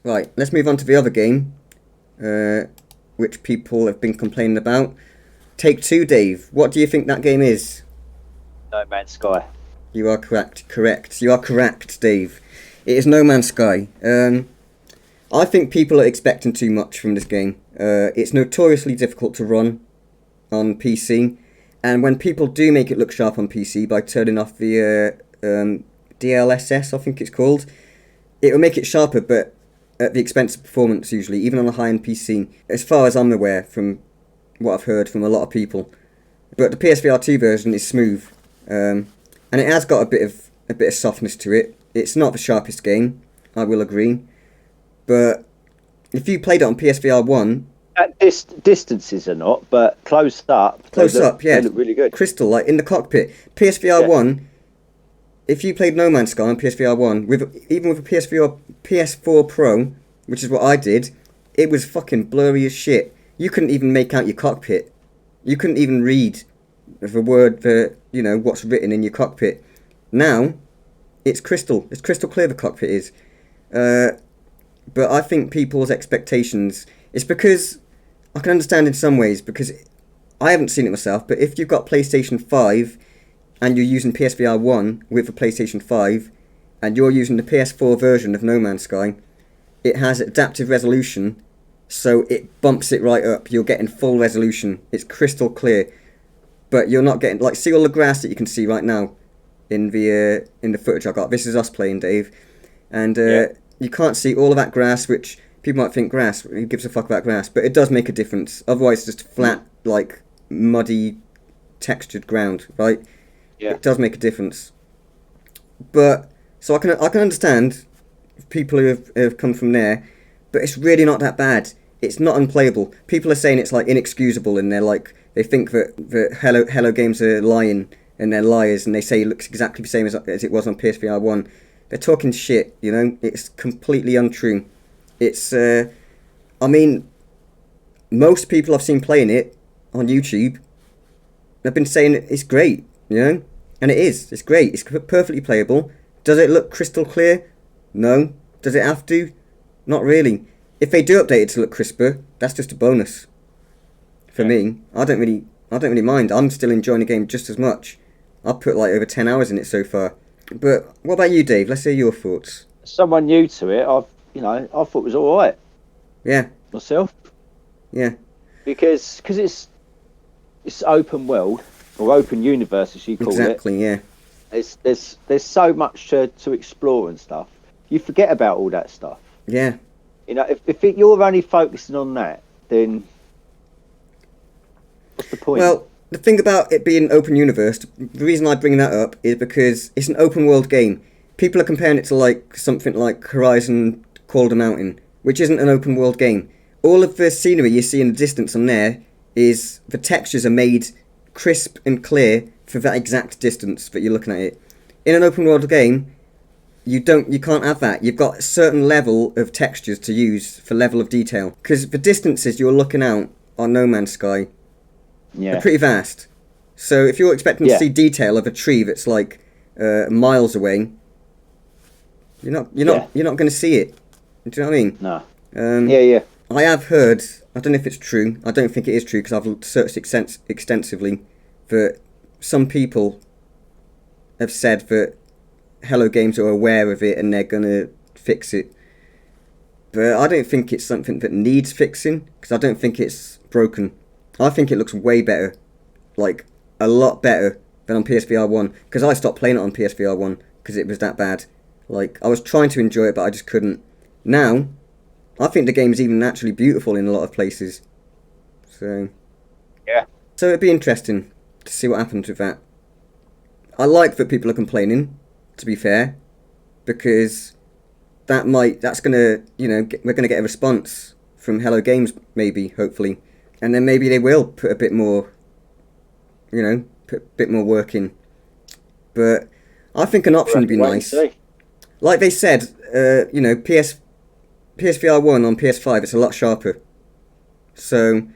Right, let's move on to the other game, which people have been complaining about. Take-Two, Dave. What do you think that game is? No Man's Sky. You are correct. Correct. You are correct, Dave. It is No Man's Sky. I think people are expecting too much from this game. It's notoriously difficult to run on PC, and when people do make it look sharp on PC by turning off the DLSS, I think it's called, it will make it sharper, but at the expense of performance usually, even on a high-end PC, as far as I'm aware from what I've heard from a lot of people. But the PSVR2 version is smooth, and it has got a bit of softness to it. It's not the sharpest game, I will agree, but if you played it on PSVR1, At distances are not, but close up. Yeah, they look really good. crystal, like in the cockpit. PSVR1, if you played No Man's Sky on PSVR1, even with a PS4 Pro, which is what I did, it was fucking blurry as shit. You couldn't even make out your cockpit. You couldn't even read the word for, what's written in your cockpit. Now, it's crystal clear, the cockpit is. But I think people's expectations, it's because, I can understand in some ways, because I haven't seen it myself, but if you've got PlayStation 5 and you're using PSVR 1 with a PlayStation 5 and you're using the PS4 version of No Man's Sky, it has adaptive resolution, so it bumps it right up. You're getting full resolution. It's crystal clear, but you're not getting, see all the grass that you can see right now in the footage I got. This is us playing, Dave, and you can't see all of that grass, which people might think grass, who gives a fuck about grass, but it does make a difference. Otherwise, it's just flat, muddy, textured ground, right? Yeah. It does make a difference. But so I can understand people who have come from there, but it's really not that bad. It's not unplayable. People are saying it's inexcusable, and they think that Hello Games are lying and they're liars, and they say it looks exactly the same as it was on PSVR 1. They're talking shit, It's completely untrue. It's, most people I've seen playing it on YouTube have been saying it's great, And it is. It's great. It's perfectly playable. Does it look crystal clear? No. Does it have to? Not really. If they do update it to look crisper, that's just a bonus. For me, I don't really mind. I'm still enjoying the game just as much. I've put over 10 hours in it so far. But what about you, Dave? Let's hear your thoughts. Someone new to it, I thought it was all right. Yeah. Myself. Yeah. Because it's open world or open universe, as you call it. Exactly. Yeah. There's so much to explore and stuff. You forget about all that stuff. Yeah. If you're only focusing on that, then what's the point? Well, the thing about it being open universe, the reason I bring that up is because it's an open world game. People are comparing it to something like Horizon Call of the Mountain, which isn't an open world game. All of the scenery you see in the distance on there is, the textures are made crisp and clear for that exact distance that you're looking at it. In an open world game, you can't have that. You've got a certain level of textures to use for level of detail, because the distances you're looking out on No Man's Sky are pretty vast. So if you're expecting to see detail of a tree that's miles away, you're not going to see it. Do you know what I mean? No. I have heard, I don't know if it's true, I don't think it is true because I've searched extensively, that some people have said that Hello Games are aware of it and they're going to fix it. But I don't think it's something that needs fixing, because I don't think it's broken. I think it looks way better, a lot better than on PSVR 1, because I stopped playing it on PSVR 1 because it was that bad. I was trying to enjoy it, but I just couldn't. Now, I think the game is even naturally beautiful in a lot of places. So it'd be interesting to see what happens with that. I like that people are complaining, to be fair, because that's gonna, we're gonna get a response from Hello Games, maybe, hopefully, and then maybe they will put a bit more, put a bit more work in. But I think an option would be nice. Like they said, PSVR 1 on PS5, it's a lot sharper. So,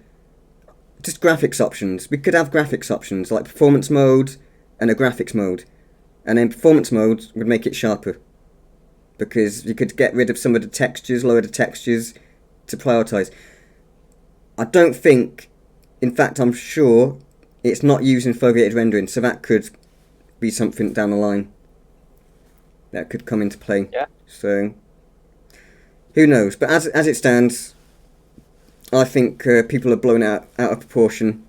just graphics options. We could have graphics options, like performance mode and a graphics mode. And then performance mode would make it sharper. because you could get rid of some of the textures, lower the textures to prioritise. I don't think, in fact, I'm sure it's not using foveated rendering, so that could be something down the line that could come into play. Yeah. So, who knows? But as it stands, I think people are blowing it out of proportion,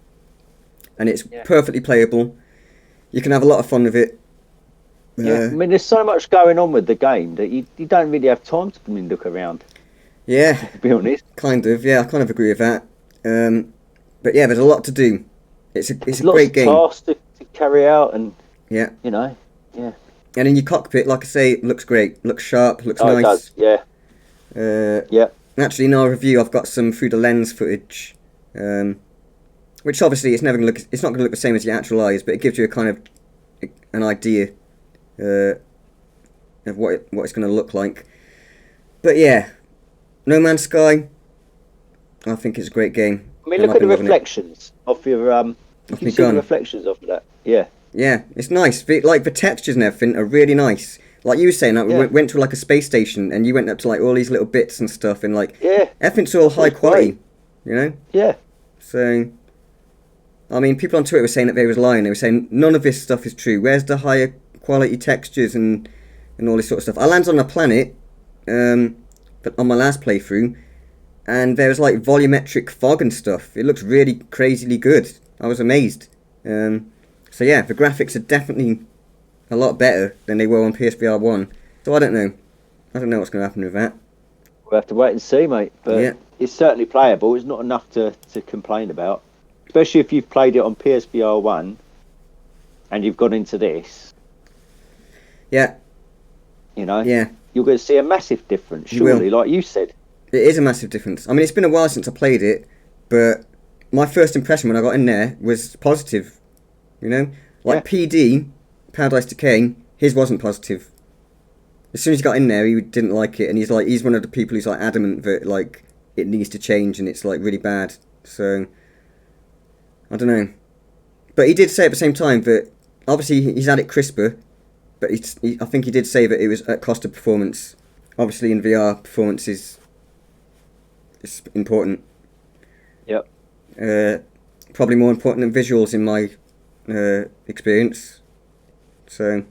and it's perfectly playable. You can have a lot of fun with it. Yeah, I mean, there's so much going on with the game that you don't really have time to look around. Yeah, to be honest. Kind of. Yeah, I kind of agree with that. But yeah, there's a lot to do. It's a great game. Lots of tasks to carry out, and yeah. Yeah. And in your cockpit, like I say, it looks great. Looks sharp. Looks nice. It does. Yeah. Yeah. Actually, in our review, I've got some through the lens footage, which obviously it's not going to look the same as your actual eyes, but it gives you a kind of an idea of what it's going to look like. But yeah, No Man's Sky, I think it's a great game. I mean, look at the reflections of your you see the reflections of that. Yeah. Yeah, it's nice. Like the textures and everything are really nice. Like you were saying, like, we went to like a space station, and you went up to like all these little bits and stuff, and like everything's all high quality, you know. Yeah. So, I mean, people on Twitter were saying that they was lying. They were saying none of this stuff is true. Where's the higher quality textures and all this sort of stuff? I landed on a planet, but on my last playthrough, and there was like volumetric fog and stuff. It looks really crazily good. I was amazed. So yeah, the graphics are definitely a lot better than they were on PSVR1. So I don't know. I don't know what's going to happen with that. We'll have to wait and see, mate. But it's certainly playable. It's not enough to complain about. Especially if you've played it on PSVR1 and you've gone into this. Yeah. You know? Yeah. You're going to see a massive difference, surely, like you said. It is a massive difference. I mean, it's been a while since I played it, but my first impression when I got in there was positive. You know? Like PD, Paradise Decay, his wasn't positive. As soon as he got in there, he didn't like it, and he's one of the people who's like adamant that like it needs to change and it's like really bad. So I don't know. But he did say at the same time that obviously he's had it crisper, but I think he did say that it was at cost of performance. Obviously in VR, performance is important. Yep. Probably more important than visuals in my experience. So